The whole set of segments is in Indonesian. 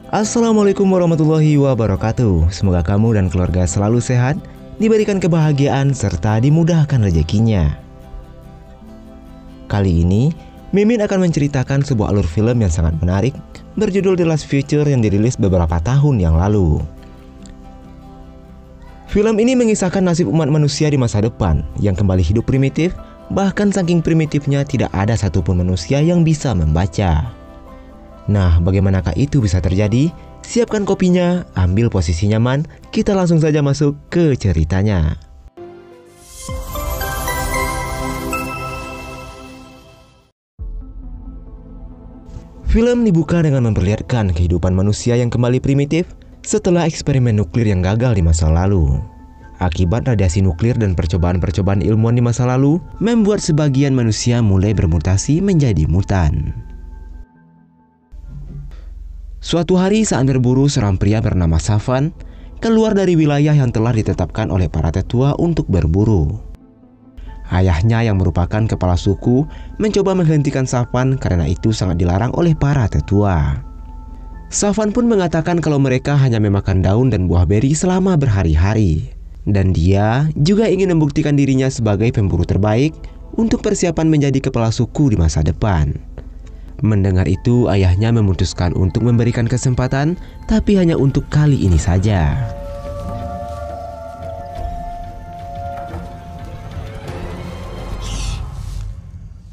Assalamualaikum warahmatullahi wabarakatuh. Semoga kamu dan keluarga selalu sehat, diberikan kebahagiaan, serta dimudahkan rezekinya. Kali ini, Mimin akan menceritakan sebuah alur film yang sangat menarik berjudul The Last Future yang dirilis beberapa tahun yang lalu. Film ini mengisahkan nasib umat manusia di masa depan yang kembali hidup primitif, bahkan saking primitifnya tidak ada satupun manusia yang bisa membaca. Nah, bagaimanakah itu bisa terjadi? Siapkan kopinya, ambil posisi nyaman, kita langsung saja masuk ke ceritanya. Film dibuka dengan memperlihatkan kehidupan manusia yang kembali primitif setelah eksperimen nuklir yang gagal di masa lalu. Akibat radiasi nuklir dan percobaan-percobaan ilmuwan di masa lalu, membuat sebagian manusia mulai bermutasi menjadi mutan. Suatu hari saat berburu, seorang pria bernama Safan keluar dari wilayah yang telah ditetapkan oleh para tetua untuk berburu. Ayahnya yang merupakan kepala suku mencoba menghentikan Safan karena itu sangat dilarang oleh para tetua. Safan pun mengatakan kalau mereka hanya memakan daun dan buah beri selama berhari-hari. Dan dia juga ingin membuktikan dirinya sebagai pemburu terbaik untuk persiapan menjadi kepala suku di masa depan. Mendengar itu, ayahnya memutuskan untuk memberikan kesempatan, tapi hanya untuk kali ini saja.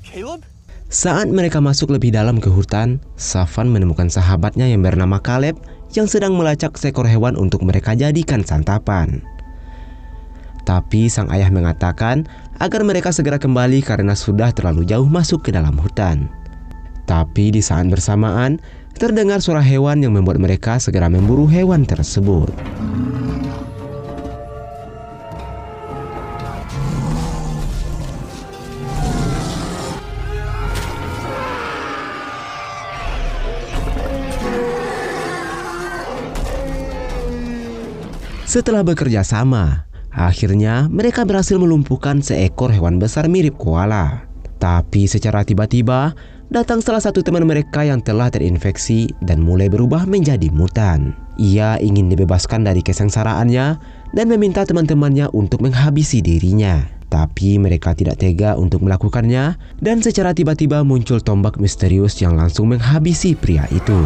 Caleb? Saat mereka masuk lebih dalam ke hutan, Safan menemukan sahabatnya yang bernama Caleb yang sedang melacak seekor hewan untuk mereka jadikan santapan. Tapi sang ayah mengatakan agar mereka segera kembali karena sudah terlalu jauh masuk ke dalam hutan. Tapi di saat bersamaan, terdengar suara hewan yang membuat mereka segera memburu hewan tersebut. Setelah bekerja sama, akhirnya mereka berhasil melumpuhkan seekor hewan besar mirip koala. Tapi secara tiba-tiba, datang salah satu teman mereka yang telah terinfeksi dan mulai berubah menjadi mutan. Ia ingin dibebaskan dari kesengsaraannya dan meminta teman-temannya untuk menghabisi dirinya. Tapi mereka tidak tega untuk melakukannya dan secara tiba-tiba muncul tombak misterius yang langsung menghabisi pria itu.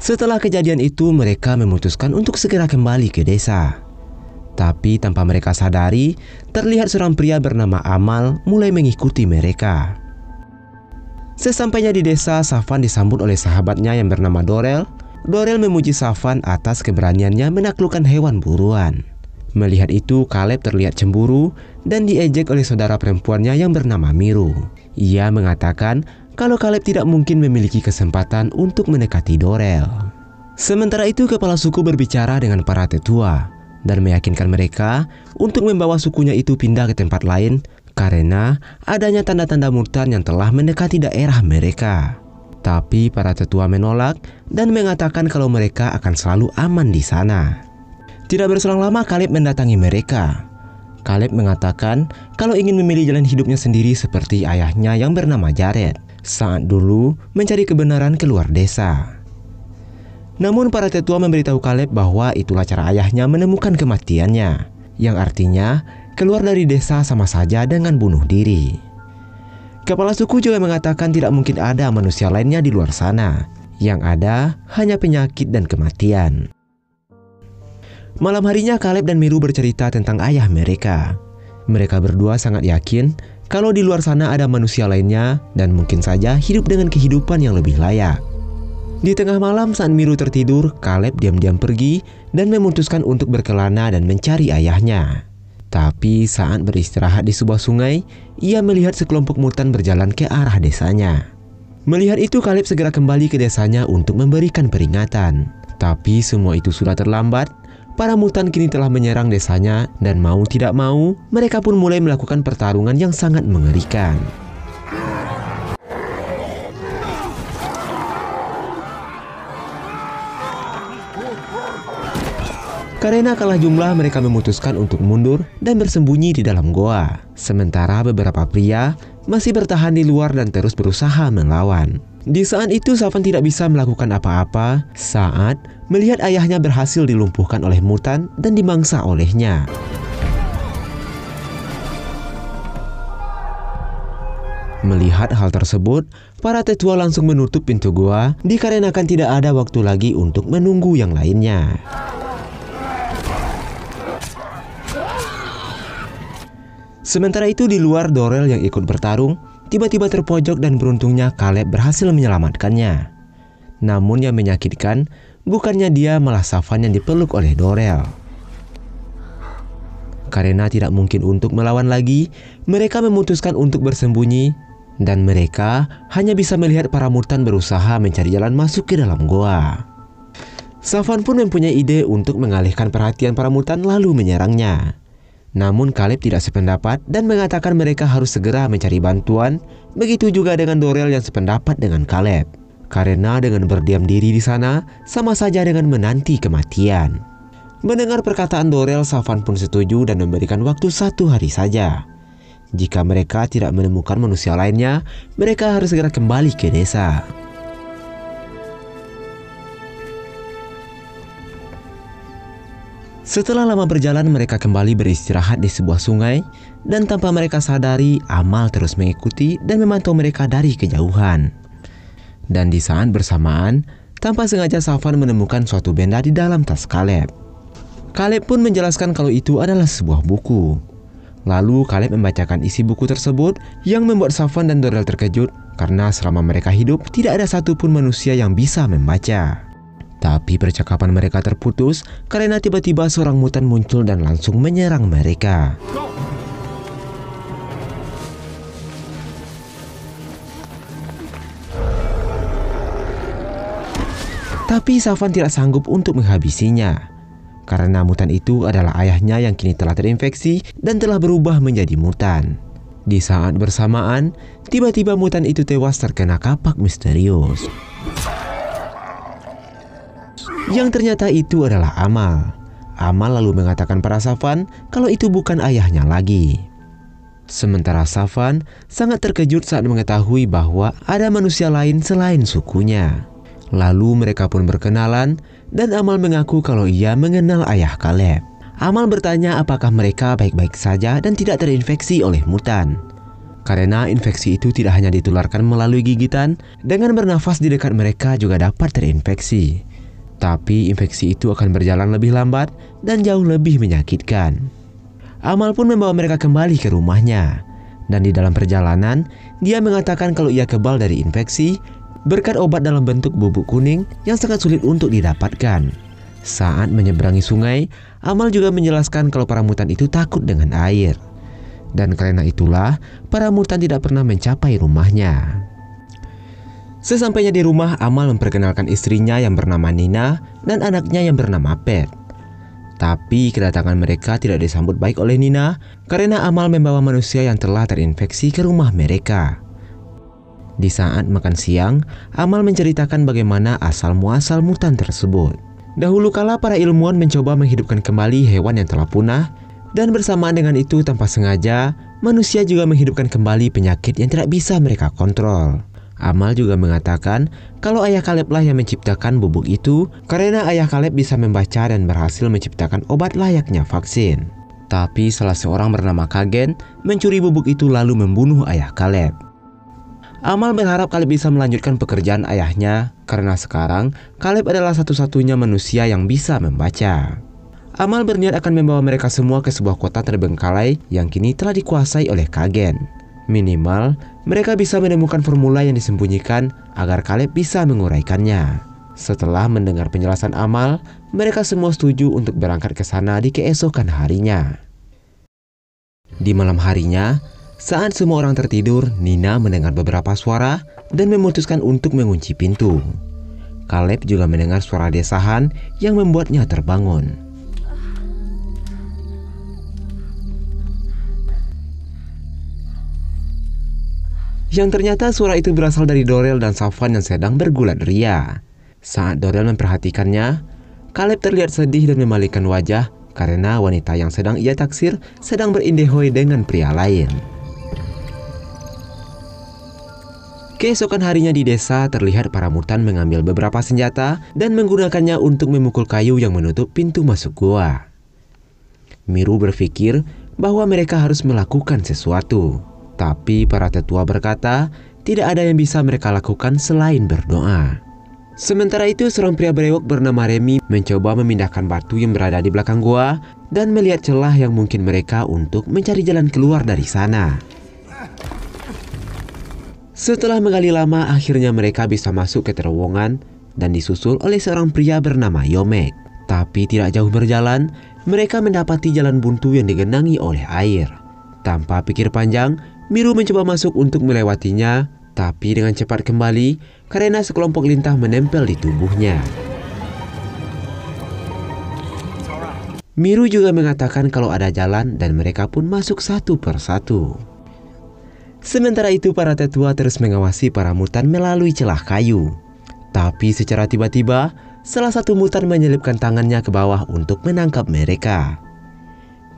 Setelah kejadian itu, mereka memutuskan untuk segera kembali ke desa. Tapi tanpa mereka sadari, terlihat seorang pria bernama Amal mulai mengikuti mereka. Sesampainya di desa, Safan disambut oleh sahabatnya yang bernama Dorel. Dorel memuji Safan atas keberaniannya menaklukkan hewan buruan. Melihat itu, Caleb terlihat cemburu dan diejek oleh saudara perempuannya yang bernama Miru. Ia mengatakan kalau Caleb tidak mungkin memiliki kesempatan untuk mendekati Dorel. Sementara itu, kepala suku berbicara dengan para tetua dan meyakinkan mereka untuk membawa sukunya itu pindah ke tempat lain karena adanya tanda-tanda mutan yang telah mendekati daerah mereka. Tapi para tetua menolak dan mengatakan kalau mereka akan selalu aman di sana. Tidak berselang lama, Caleb mendatangi mereka. Caleb mengatakan kalau ingin memilih jalan hidupnya sendiri seperti ayahnya yang bernama Jared saat dulu mencari kebenaran keluar desa. Namun para tetua memberitahu Caleb bahwa itulah cara ayahnya menemukan kematiannya, yang artinya keluar dari desa sama saja dengan bunuh diri. Kepala suku juga mengatakan tidak mungkin ada manusia lainnya di luar sana, yang ada hanya penyakit dan kematian. Malam harinya, Caleb dan Miru bercerita tentang ayah mereka. Mereka berdua sangat yakin kalau di luar sana ada manusia lainnya dan mungkin saja hidup dengan kehidupan yang lebih layak. Di tengah malam saat Miru tertidur, Caleb diam-diam pergi dan memutuskan untuk berkelana dan mencari ayahnya. Tapi saat beristirahat di sebuah sungai, ia melihat sekelompok mutan berjalan ke arah desanya. Melihat itu, Caleb segera kembali ke desanya untuk memberikan peringatan. Tapi semua itu sudah terlambat. Para mutan kini telah menyerang desanya dan mau tidak mau, mereka pun mulai melakukan pertarungan yang sangat mengerikan. Karena kalah jumlah, mereka memutuskan untuk mundur dan bersembunyi di dalam goa. Sementara beberapa pria masih bertahan di luar dan terus berusaha melawan. Di saat itu Savan tidak bisa melakukan apa-apa saat melihat ayahnya berhasil dilumpuhkan oleh mutan dan dimangsa olehnya. Melihat hal tersebut, para tetua langsung menutup pintu gua dikarenakan tidak ada waktu lagi untuk menunggu yang lainnya. Sementara itu di luar, Dorel yang ikut bertarung tiba-tiba terpojok dan beruntungnya Caleb berhasil menyelamatkannya. Namun yang menyakitkan, bukannya dia malah Savan yang dipeluk oleh Dorel. Karena tidak mungkin untuk melawan lagi, mereka memutuskan untuk bersembunyi dan mereka hanya bisa melihat para mutan berusaha mencari jalan masuk ke dalam goa. Savan pun mempunyai ide untuk mengalihkan perhatian para mutan lalu menyerangnya. Namun Caleb tidak sependapat dan mengatakan mereka harus segera mencari bantuan. Begitu juga dengan Dorel yang sependapat dengan Caleb. Karena dengan berdiam diri di sana sama saja dengan menanti kematian. Mendengar perkataan Dorel, Savan pun setuju dan memberikan waktu 1 hari saja. Jika mereka tidak menemukan manusia lainnya, mereka harus segera kembali ke desa. Setelah lama berjalan, mereka kembali beristirahat di sebuah sungai dan tanpa mereka sadari, Amal terus mengikuti dan memantau mereka dari kejauhan. Dan di saat bersamaan, tanpa sengaja Savan menemukan suatu benda di dalam tas Caleb. Caleb pun menjelaskan kalau itu adalah sebuah buku. Lalu Caleb membacakan isi buku tersebut yang membuat Savan dan Dorel terkejut karena selama mereka hidup tidak ada satupun manusia yang bisa membaca. Tapi percakapan mereka terputus karena tiba-tiba seorang mutan muncul dan langsung menyerang mereka. Tapi Savan tidak sanggup untuk menghabisinya. Karena mutan itu adalah ayahnya yang kini telah terinfeksi dan telah berubah menjadi mutan. Di saat bersamaan, tiba-tiba mutan itu tewas terkena kapak misterius. Yang ternyata itu adalah Amal. Amal lalu mengatakan pada Savan kalau itu bukan ayahnya lagi. Sementara Savan sangat terkejut saat mengetahui bahwa ada manusia lain selain sukunya. Lalu mereka pun berkenalan dan Amal mengaku kalau ia mengenal ayah Caleb. Amal bertanya apakah mereka baik-baik saja dan tidak terinfeksi oleh mutan. Karena infeksi itu tidak hanya ditularkan melalui gigitan, dengan bernafas di dekat mereka juga dapat terinfeksi. Tapi infeksi itu akan berjalan lebih lambat dan jauh lebih menyakitkan. Amal pun membawa mereka kembali ke rumahnya. Dan di dalam perjalanan, dia mengatakan kalau ia kebal dari infeksi berkat obat dalam bentuk bubuk kuning yang sangat sulit untuk didapatkan. Saat menyeberangi sungai, Amal juga menjelaskan kalau para mutan itu takut dengan air. Dan karena itulah, para mutan tidak pernah mencapai rumahnya. Sesampainya di rumah, Amal memperkenalkan istrinya yang bernama Nina dan anaknya yang bernama Pet. Tapi kedatangan mereka tidak disambut baik oleh Nina karena Amal membawa manusia yang telah terinfeksi ke rumah mereka. Di saat makan siang, Amal menceritakan bagaimana asal-muasal mutan tersebut. Dahulu kala para ilmuwan mencoba menghidupkan kembali hewan yang telah punah, dan bersamaan dengan itu tanpa sengaja, manusia juga menghidupkan kembali penyakit yang tidak bisa mereka kontrol. Amal juga mengatakan kalau ayah Caleb lah yang menciptakan bubuk itu karena ayah Caleb bisa membaca dan berhasil menciptakan obat layaknya vaksin. Tapi salah seorang bernama Kagen mencuri bubuk itu lalu membunuh ayah Caleb. Amal berharap Caleb bisa melanjutkan pekerjaan ayahnya karena sekarang Caleb adalah satu-satunya manusia yang bisa membaca. Amal berniat akan membawa mereka semua ke sebuah kota terbengkalai yang kini telah dikuasai oleh Kagen. Minimal, mereka bisa menemukan formula yang disembunyikan agar Caleb bisa menguraikannya. Setelah mendengar penjelasan Amal, mereka semua setuju untuk berangkat ke sana di keesokan harinya. Di malam harinya, saat semua orang tertidur, Nina mendengar beberapa suara dan memutuskan untuk mengunci pintu. Caleb juga mendengar suara desahan yang membuatnya terbangun. Yang ternyata suara itu berasal dari Dorel dan Savan yang sedang bergulat ria. Saat Dorel memperhatikannya, Caleb terlihat sedih dan memalingkan wajah karena wanita yang sedang ia taksir sedang berindehoi dengan pria lain. Keesokan harinya di desa terlihat para mutan mengambil beberapa senjata dan menggunakannya untuk memukul kayu yang menutup pintu masuk gua. Miru berpikir bahwa mereka harus melakukan sesuatu. Tapi para tetua berkata tidak ada yang bisa mereka lakukan selain berdoa. Sementara itu seorang pria brewok bernama Remy mencoba memindahkan batu yang berada di belakang gua dan melihat celah yang mungkin mereka untuk mencari jalan keluar dari sana. Setelah menggali lama, akhirnya mereka bisa masuk ke terowongan dan disusul oleh seorang pria bernama Yomek. Tapi tidak jauh berjalan, mereka mendapati jalan buntu yang digenangi oleh air. Tanpa pikir panjang, Miru mencoba masuk untuk melewatinya, tapi dengan cepat kembali karena sekelompok lintah menempel di tubuhnya. Miru juga mengatakan kalau ada jalan dan mereka pun masuk satu persatu. Sementara itu para tetua terus mengawasi para mutan melalui celah kayu. Tapi secara tiba-tiba, salah satu mutan menyelipkan tangannya ke bawah untuk menangkap mereka.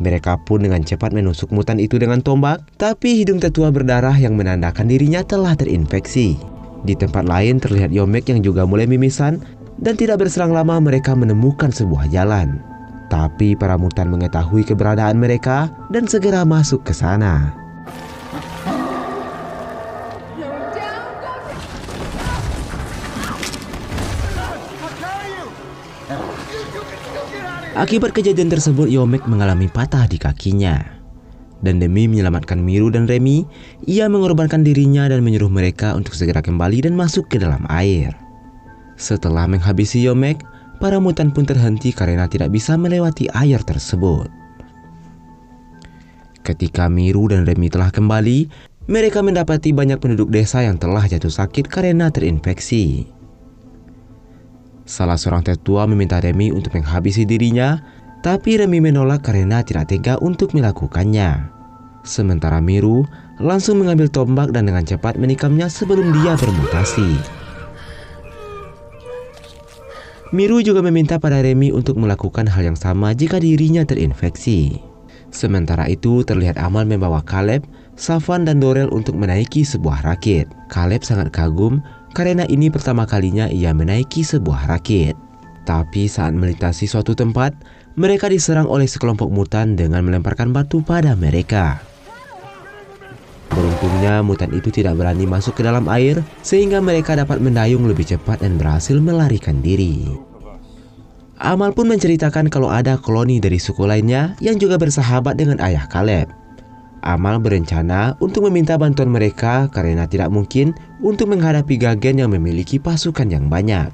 Mereka pun dengan cepat menusuk mutan itu dengan tombak, tapi hidung tetua berdarah yang menandakan dirinya telah terinfeksi. Di tempat lain terlihat Yomek yang juga mulai mimisan, dan tidak berselang lama mereka menemukan sebuah jalan. Tapi para mutan mengetahui keberadaan mereka dan segera masuk ke sana. Akibat kejadian tersebut, Yomek mengalami patah di kakinya. Dan demi menyelamatkan Miru dan Remy, ia mengorbankan dirinya dan menyuruh mereka untuk segera kembali dan masuk ke dalam air. Setelah menghabisi Yomek, para mutan pun terhenti karena tidak bisa melewati air tersebut. Ketika Miru dan Remy telah kembali, mereka mendapati banyak penduduk desa yang telah jatuh sakit karena terinfeksi. Salah seorang tetua meminta Remy untuk menghabisi dirinya, tapi Remy menolak karena tidak tega untuk melakukannya. Sementara Miru langsung mengambil tombak dan dengan cepat menikamnya sebelum dia bermutasi. Miru juga meminta pada Remy untuk melakukan hal yang sama jika dirinya terinfeksi. Sementara itu terlihat Amal membawa Caleb, Safwan dan Dorel untuk menaiki sebuah rakit. Caleb sangat kagum karena ini pertama kalinya ia menaiki sebuah rakit. Tapi saat melintasi suatu tempat, mereka diserang oleh sekelompok mutan dengan melemparkan batu pada mereka. Beruntungnya mutan itu tidak berani masuk ke dalam air, sehingga mereka dapat mendayung lebih cepat dan berhasil melarikan diri. Amal pun menceritakan kalau ada koloni dari suku lainnya yang juga bersahabat dengan ayah Caleb. Amal berencana untuk meminta bantuan mereka karena tidak mungkin untuk menghadapi Gagen yang memiliki pasukan yang banyak.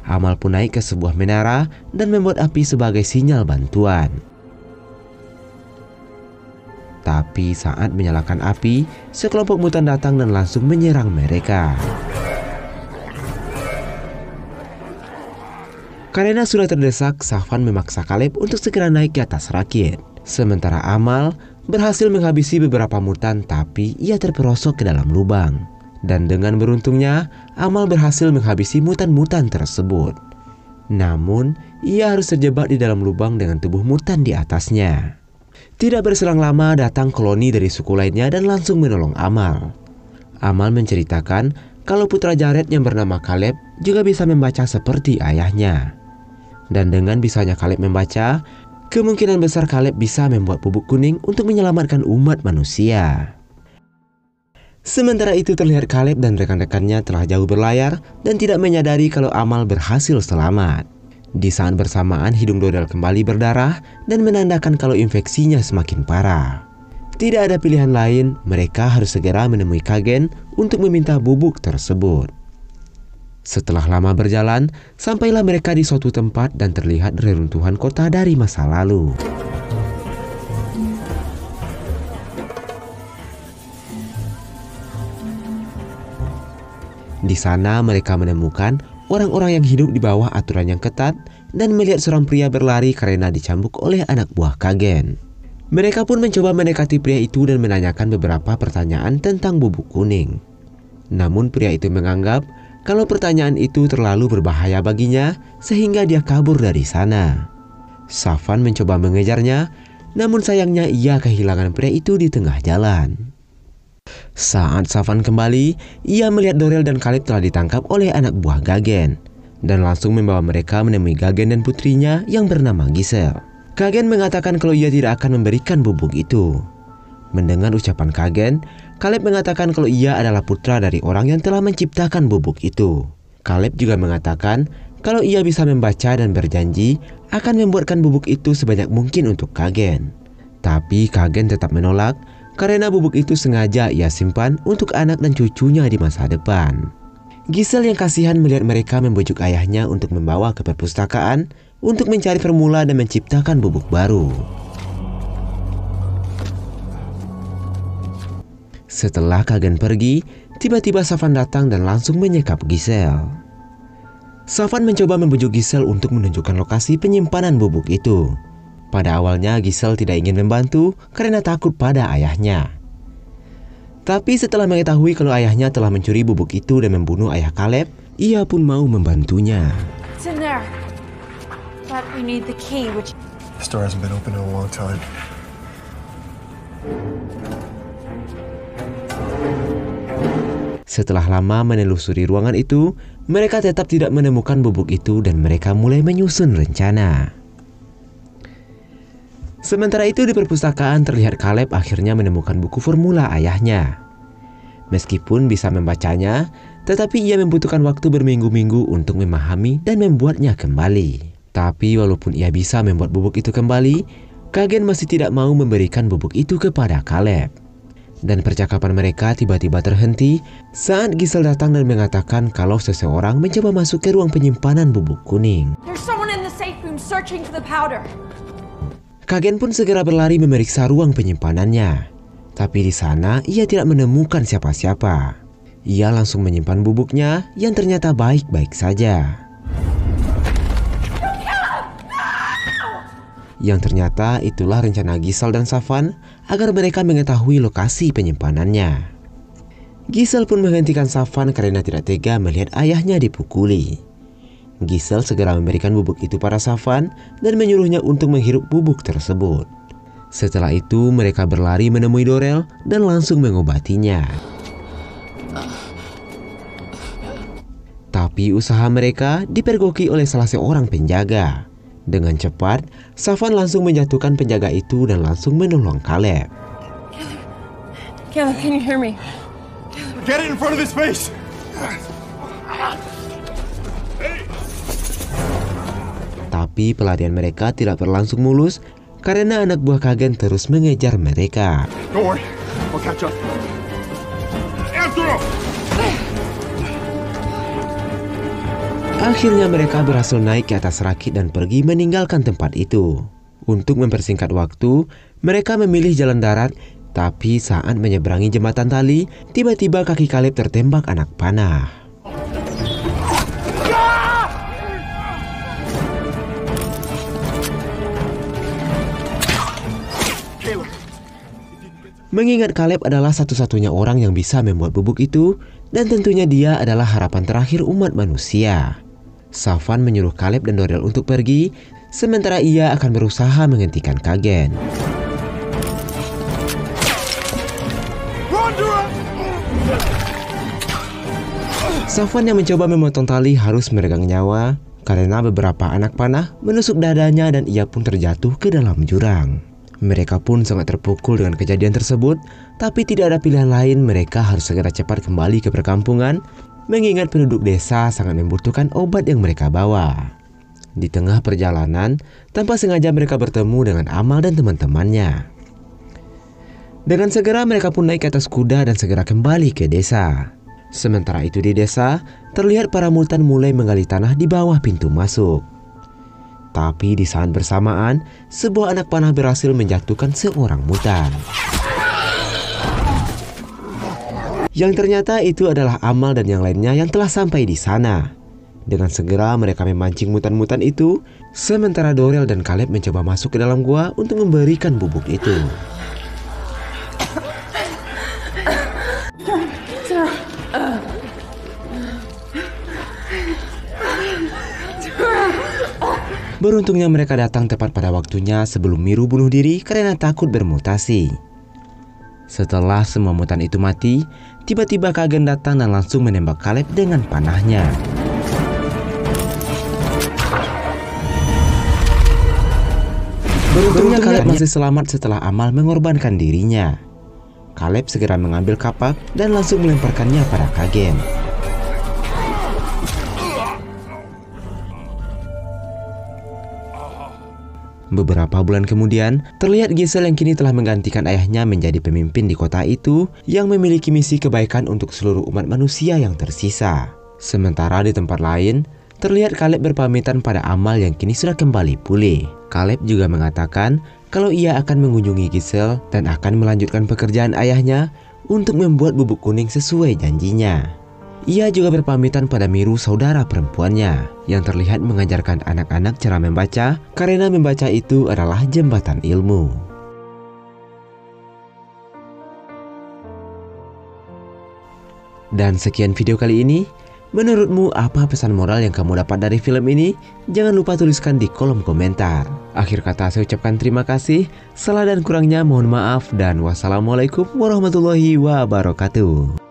Amal pun naik ke sebuah menara dan membuat api sebagai sinyal bantuan. Tapi saat menyalakan api, sekelompok mutan datang dan langsung menyerang mereka. Karena sudah terdesak, Safwan memaksa Caleb untuk segera naik ke atas rakit. Sementara Amal berhasil menghabisi beberapa mutan, tapi ia terperosok ke dalam lubang. Dan dengan beruntungnya, Amal berhasil menghabisi mutan-mutan tersebut. Namun, ia harus terjebak di dalam lubang dengan tubuh mutan di atasnya. Tidak berselang lama datang koloni dari suku lainnya dan langsung menolong Amal. Amal menceritakan kalau putra Jared yang bernama Caleb juga bisa membaca seperti ayahnya. Dan dengan bisanya Caleb membaca, kemungkinan besar Caleb bisa membuat bubuk kuning untuk menyelamatkan umat manusia. Sementara itu terlihat Caleb dan rekan-rekannya telah jauh berlayar dan tidak menyadari kalau Amal berhasil selamat. Di saat bersamaan hidung Dorel kembali berdarah dan menandakan kalau infeksinya semakin parah. Tidak ada pilihan lain, mereka harus segera menemui Gagen untuk meminta bubuk tersebut. Setelah lama berjalan, sampailah mereka di suatu tempat dan terlihat reruntuhan kota dari masa lalu. Di sana mereka menemukan orang-orang yang hidup di bawah aturan yang ketat dan melihat seorang pria berlari karena dicambuk oleh anak buah Gagen. Mereka pun mencoba mendekati pria itu dan menanyakan beberapa pertanyaan tentang bubuk kuning. Namun pria itu menganggap kalau pertanyaan itu terlalu berbahaya baginya sehingga dia kabur dari sana. Safan mencoba mengejarnya, namun sayangnya ia kehilangan pria itu di tengah jalan. Saat Safan kembali, ia melihat Dorel dan Caleb telah ditangkap oleh anak buah Gagen dan langsung membawa mereka menemui Gagen dan putrinya yang bernama Giselle. Gagen mengatakan kalau ia tidak akan memberikan bubuk itu. Mendengar ucapan Gagen, Caleb mengatakan kalau ia adalah putra dari orang yang telah menciptakan bubuk itu. Caleb juga mengatakan kalau ia bisa membaca dan berjanji akan membuatkan bubuk itu sebanyak mungkin untuk Gagen. Tapi Gagen tetap menolak karena bubuk itu sengaja ia simpan untuk anak dan cucunya di masa depan. Giselle yang kasihan melihat mereka membujuk ayahnya untuk membawa ke perpustakaan untuk mencari formula dan menciptakan bubuk baru. Setelah Gagen pergi, tiba-tiba Safan datang dan langsung menyekap Giselle. Safan mencoba membujuk Giselle untuk menunjukkan lokasi penyimpanan bubuk itu. Pada awalnya Giselle tidak ingin membantu karena takut pada ayahnya. Tapi setelah mengetahui kalau ayahnya telah mencuri bubuk itu dan membunuh ayah Caleb, ia pun mau membantunya. It's in there. But we need the key, which... The store hasn't been open in a long time. Setelah lama menelusuri ruangan itu, mereka tetap tidak menemukan bubuk itu dan mereka mulai menyusun rencana. Sementara itu di perpustakaan terlihat Caleb akhirnya menemukan buku formula ayahnya. Meskipun bisa membacanya, tetapi ia membutuhkan waktu berminggu-minggu untuk memahami dan membuatnya kembali. Tapi walaupun ia bisa membuat bubuk itu kembali, Gagen masih tidak mau memberikan bubuk itu kepada Caleb. Dan percakapan mereka tiba-tiba terhenti saat Giselle datang dan mengatakan kalau seseorang mencoba masuk ke ruang penyimpanan bubuk kuning. There's someone in the safe room searching for the powder. Gagen pun segera berlari memeriksa ruang penyimpanannya. Tapi di sana ia tidak menemukan siapa-siapa. Ia langsung menyimpan bubuknya yang ternyata baik-baik saja. Yang ternyata itulah rencana Giselle dan Safan agar mereka mengetahui lokasi penyimpanannya. Giselle pun menghentikan Safan karena tidak tega melihat ayahnya dipukuli. Giselle segera memberikan bubuk itu pada Safan dan menyuruhnya untuk menghirup bubuk tersebut. Setelah itu mereka berlari menemui Dorel dan langsung mengobatinya. Tapi usaha mereka dipergoki oleh salah seorang penjaga. Dengan cepat, Safan langsung menjatuhkan penjaga itu dan langsung menolong Caleb. Caleb, can you hear me? Get it in front of his face! Tapi pelarian mereka tidak berlangsung mulus karena anak buah Gagen terus mengejar mereka. Don't worry, I'll catch up. After him! Akhirnya mereka berhasil naik ke atas rakit dan pergi meninggalkan tempat itu. Untuk mempersingkat waktu, mereka memilih jalan darat, tapi saat menyeberangi jembatan tali, tiba-tiba kaki Caleb tertembak anak panah. Mengingat Caleb adalah satu-satunya orang yang bisa membuat bubuk itu, dan tentunya dia adalah harapan terakhir umat manusia. Safan menyuruh Caleb dan Dorel untuk pergi, sementara ia akan berusaha menghentikan Gagen. Safan yang mencoba memotong tali harus meregang nyawa karena beberapa anak panah menusuk dadanya dan ia pun terjatuh ke dalam jurang. Mereka pun sangat terpukul dengan kejadian tersebut, tapi tidak ada pilihan lain, mereka harus segera cepat kembali ke perkampungan, mengingat penduduk desa sangat membutuhkan obat yang mereka bawa. Di tengah perjalanan, tanpa sengaja mereka bertemu dengan Amal dan teman-temannya. Dengan segera mereka pun naik ke atas kuda dan segera kembali ke desa. Sementara itu di desa, terlihat para Multan mulai menggali tanah di bawah pintu masuk. Tapi di saat bersamaan, sebuah anak panah berhasil menjatuhkan seorang Multan. Yang ternyata itu adalah Amal dan yang lainnya yang telah sampai di sana. Dengan segera mereka memancing Multan-Multan itu, sementara Dorel dan Caleb mencoba masuk ke dalam gua untuk memberikan bubuk itu. Beruntungnya mereka datang tepat pada waktunya sebelum Miru bunuh diri karena takut bermutasi. Setelah semua mutan itu mati, tiba-tiba Kagen datang dan langsung menembak Caleb dengan panahnya. Beruntungnya Caleb masih selamat setelah Amal mengorbankan dirinya. Caleb segera mengambil kapak dan langsung melemparkannya pada Kagen. Beberapa bulan kemudian, terlihat Giselle yang kini telah menggantikan ayahnya menjadi pemimpin di kota itu yang memiliki misi kebaikan untuk seluruh umat manusia yang tersisa. Sementara di tempat lain, terlihat Caleb berpamitan pada Amal yang kini sudah kembali pulih. Caleb juga mengatakan kalau ia akan mengunjungi Giselle dan akan melanjutkan pekerjaan ayahnya untuk membuat bubuk kuning sesuai janjinya. Ia juga berpamitan pada Miru, saudara perempuannya, yang terlihat mengajarkan anak-anak cara membaca karena membaca itu adalah jembatan ilmu. Dan sekian video kali ini. Menurutmu apa pesan moral yang kamu dapat dari film ini? Jangan lupa tuliskan di kolom komentar. Akhir kata saya ucapkan terima kasih. Salah dan kurangnya mohon maaf dan wassalamualaikum warahmatullahi wabarakatuh.